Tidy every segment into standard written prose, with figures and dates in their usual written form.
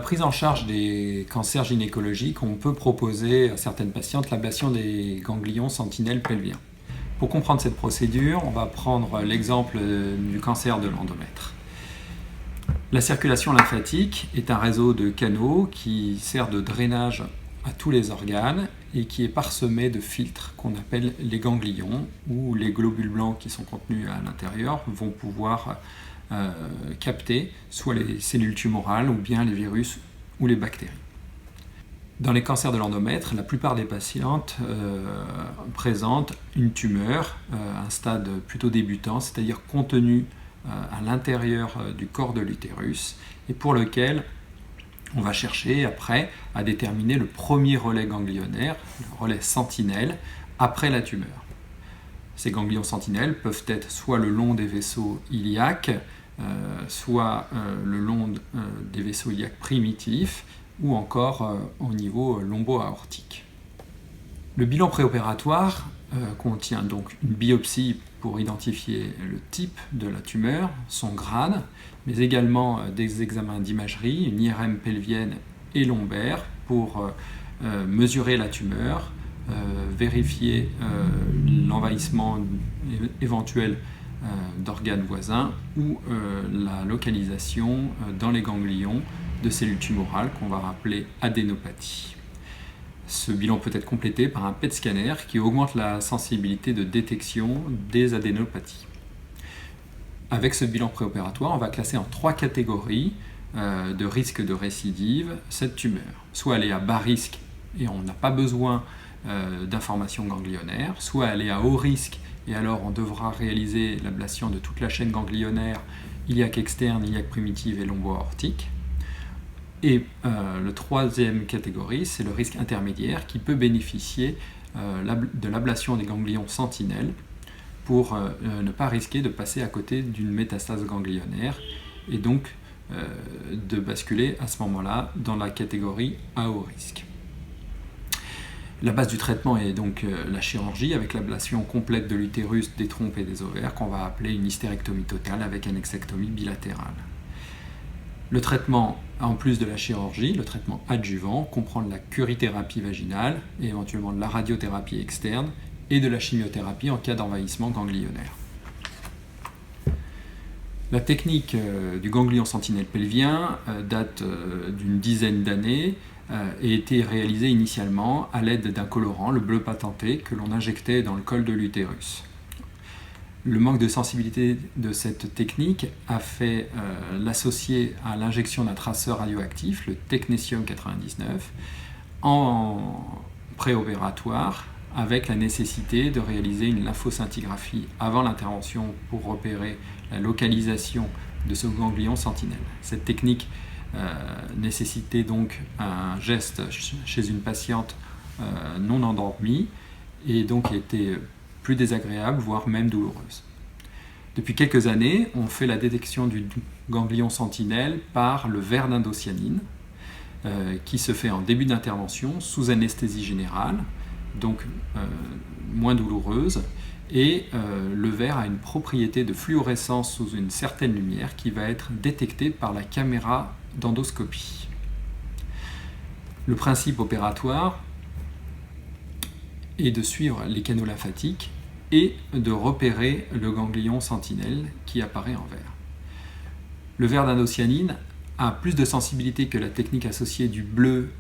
prise en charge des cancers gynécologiques, on peut proposer à certaines patientes l'ablation des ganglions sentinelles pelviens. Pour comprendre cette procédure, on va prendre l'exemple du cancer de l'endomètre. La circulation lymphatique est un réseau de canaux qui sert de drainage à tous les organes et qui est parsemé de filtres qu'on appelle les ganglions, où les globules blancs qui sont contenus à l'intérieur vont pouvoir capter soit les cellules tumorales ou bien les virus ou les bactéries. Dans les cancers de l'endomètre, la plupart des patientes présentent une tumeur à un stade plutôt débutant, c'est-à-dire contenue à l'intérieur du corps de l'utérus, et pour lequel on va chercher après à déterminer le premier relais ganglionnaire, le relais sentinelle, après la tumeur. Ces ganglions sentinelles peuvent être soit le long des vaisseaux iliaques, soit le long des vaisseaux iliaques primitifs, ou encore au niveau lombo-aortique. Le bilan préopératoire contient donc une biopsie pour identifier le type de la tumeur, son grade, mais également des examens d'imagerie, une IRM pelvienne et lombaire pour mesurer la tumeur, vérifier l'envahissement éventuel d'organes voisins ou la localisation dans les ganglions de cellules tumorales qu'on va appeler adénopathie. Ce bilan peut être complété par un PET scanner qui augmente la sensibilité de détection des adénopathies. Avec ce bilan préopératoire, on va classer en 3 catégories de risque de récidive cette tumeur. Soit elle est à bas risque et on n'a pas besoin d'informations ganglionnaires, soit elle est à haut risque et alors on devra réaliser l'ablation de toute la chaîne ganglionnaire iliaque externe, iliaque primitive et lombo-aortique. Et la troisième catégorie, c'est le risque intermédiaire qui peut bénéficier de l'ablation des ganglions sentinelles pour ne pas risquer de passer à côté d'une métastase ganglionnaire et donc de basculer à ce moment-là dans la catégorie à haut risque. La base du traitement est donc la chirurgie avec l'ablation complète de l'utérus, des trompes et des ovaires qu'on va appeler une hystérectomie totale avec annexectomie bilatérale. Le traitement, en plus de la chirurgie, le traitement adjuvant, comprend de la curithérapie vaginale et éventuellement de la radiothérapie externe et de la chimiothérapie en cas d'envahissement ganglionnaire. La technique du ganglion sentinelle pelvien date d'une dizaine d'années et a été réalisée initialement à l'aide d'un colorant, le bleu patenté, que l'on injectait dans le col de l'utérus. Le manque de sensibilité de cette technique a fait l'associer à l'injection d'un traceur radioactif, le technétium 99, en préopératoire, avec la nécessité de réaliser une lymphoscintigraphie avant l'intervention pour repérer la localisation de ce ganglion sentinelle. Cette technique nécessitait donc un geste chez une patiente non endormie et donc était plus désagréable, voire même douloureuse. Depuis quelques années, on fait la détection du ganglion sentinelle par le verre d'indocyanine, qui se fait en début d'intervention sous anesthésie générale, donc moins douloureuse, et le verre a une propriété de fluorescence sous une certaine lumière qui va être détectée par la caméra d'endoscopie. Le principe opératoire est de suivre les canaux lymphatiques et de repérer le ganglion sentinelle qui apparaît en vert. Le verre d'indocyanine a plus de sensibilité que la technique associée du bleu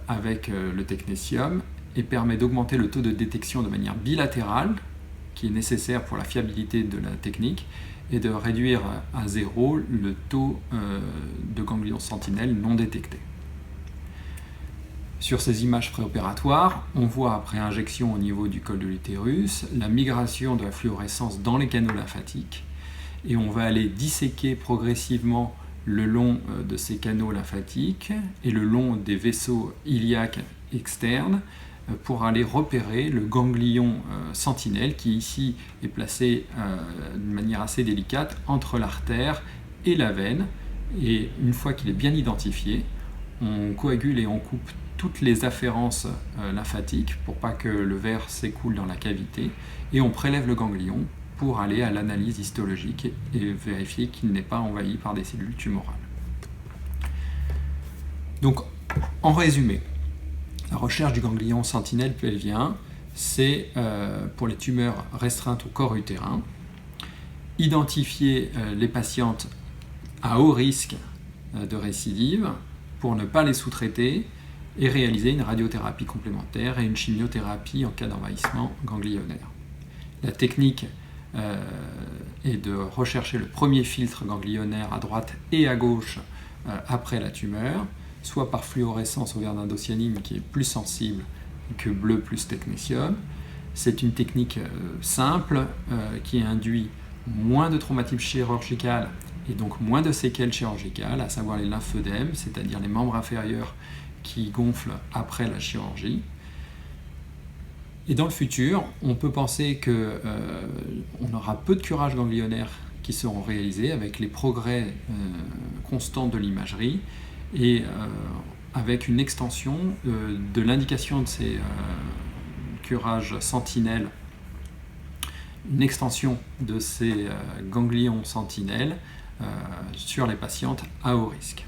avec le technétium et permet d'augmenter le taux de détection de manière bilatérale, qui est nécessaire pour la fiabilité de la technique, et de réduire à zéro le taux de ganglion sentinelle non détecté. Sur ces images préopératoires, on voit après injection au niveau du col de l'utérus la migration de la fluorescence dans les canaux lymphatiques et on va aller disséquer progressivement le long de ces canaux lymphatiques et le long des vaisseaux iliaques externes pour aller repérer le ganglion sentinelle qui ici est placé de manière assez délicate entre l'artère et la veine, et une fois qu'il est bien identifié, on coagule et on coupe toutes les afférences lymphatiques pour pas que le verre s'écoule dans la cavité, et on prélève le ganglion pour aller à l'analyse histologique et vérifier qu'il n'est pas envahi par des cellules tumorales. Donc, en résumé, la recherche du ganglion sentinelle pelvien, c'est pour les tumeurs restreintes au corps utérin, identifier les patientes à haut risque de récidive pour ne pas les sous-traiter et réaliser une radiothérapie complémentaire et une chimiothérapie en cas d'envahissement ganglionnaire. La technique est de rechercher le premier filtre ganglionnaire à droite et à gauche après la tumeur, soit par fluorescence au verre d'indocyanine qui est plus sensible que bleu plus technétium. C'est une technique simple qui induit moins de traumatisme chirurgical et donc moins de séquelles chirurgicales, à savoir les lymphœdèmes, c'est-à-dire les membres inférieurs qui gonflent après la chirurgie. Et dans le futur, on peut penser qu'on aura peu de curages ganglionnaires qui seront réalisés avec les progrès constants de l'imagerie et avec une extension de l'indication de ces curages sentinelles, une extension de ces ganglions sentinelles sur les patientes à haut risque.